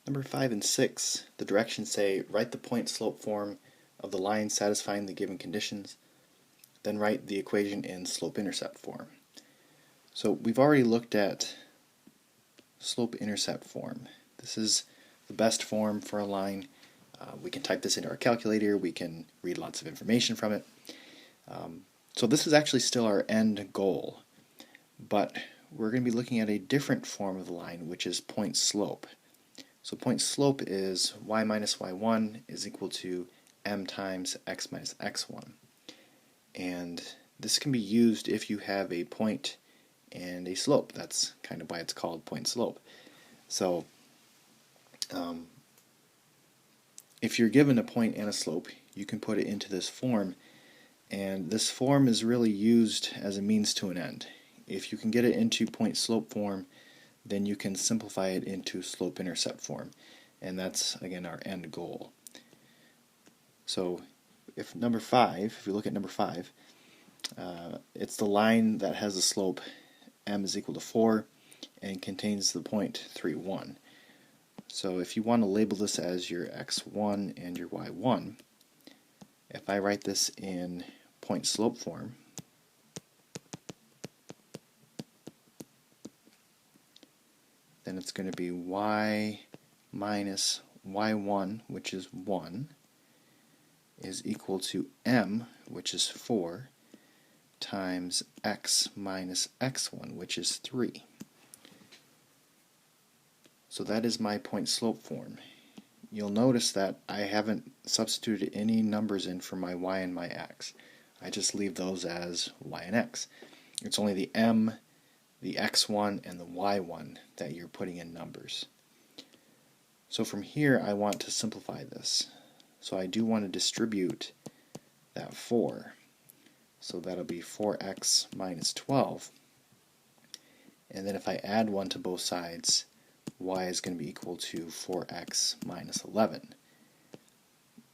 Number 5 and 6, the directions say write the point-slope form of the line satisfying the given conditions, then write the equation in slope-intercept form. So we've already looked at slope-intercept form. This is the best form for a line. We can type this into our calculator, we can read lots of information from it. So this is actually still our end goal, but we're going to be looking at a different form of the line, which is point slope. So point slope is y minus y1 is equal to m times x minus x1. And this can be used if you have a point and a slope. That's kind of why it's called point slope. So if you're given a point and a slope, you can put it into this form, and this form is really used as a means to an end. If you can get it into point slope form, then you can simplify it into slope-intercept form, and that's again our end goal. So if we look at number 5, it's the line that has the slope m is equal to 4 and contains the point 3, 1. So if you want to label this as your x1 and your y1, if I write this in point slope form, then it's going to be y minus y1, which is 1, is equal to m, which is 4, times x minus x1, which is 3. So that is my point slope form. You'll notice that I haven't substituted any numbers in for my y and my x. I just leave those as y and x. It's only the m, the x1, and the y1 that you're putting in numbers. So from here I want to simplify this. So I do want to distribute that 4. So that'll be 4x minus 12. And then if I add 1 to both sides, y is going to be equal to 4x minus 11.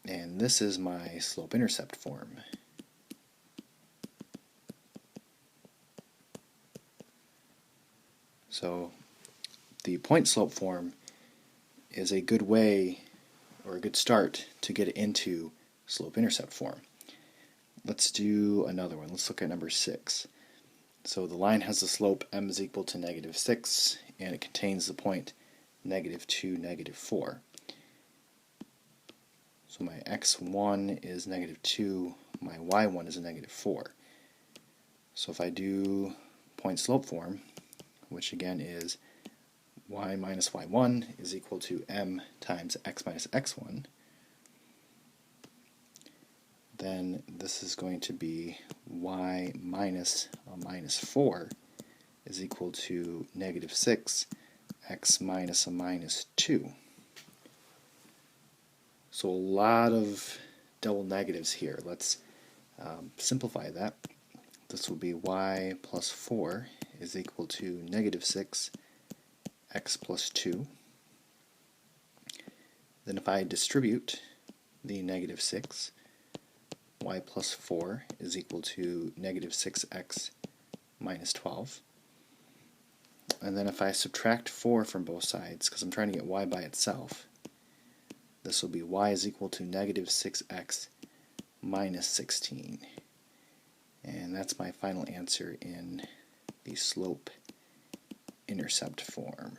And this is my slope-intercept form. So the point-slope form is a good way, or a good start, to get into slope-intercept form. Let's do another one. Let's look at number 6. So the line has the slope m is equal to negative 6, and it contains the point negative 2, negative 4. So my x1 is negative 2, my y1 is a negative 4. So if I do point slope form, which again is y minus y1 is equal to m times x minus x1, then this is going to be y minus minus 4 is equal to negative 6, x minus a minus 2. So a lot of double negatives here. Let's simplify that. This will be y plus 4 is equal to negative 6, x plus 2. Then if I distribute the negative 6, y plus 4 is equal to negative 6x minus 12. And then if I subtract 4 from both sides, because I'm trying to get y by itself, this will be y is equal to negative 6x minus 16. And that's my final answer in the slope-intercept form.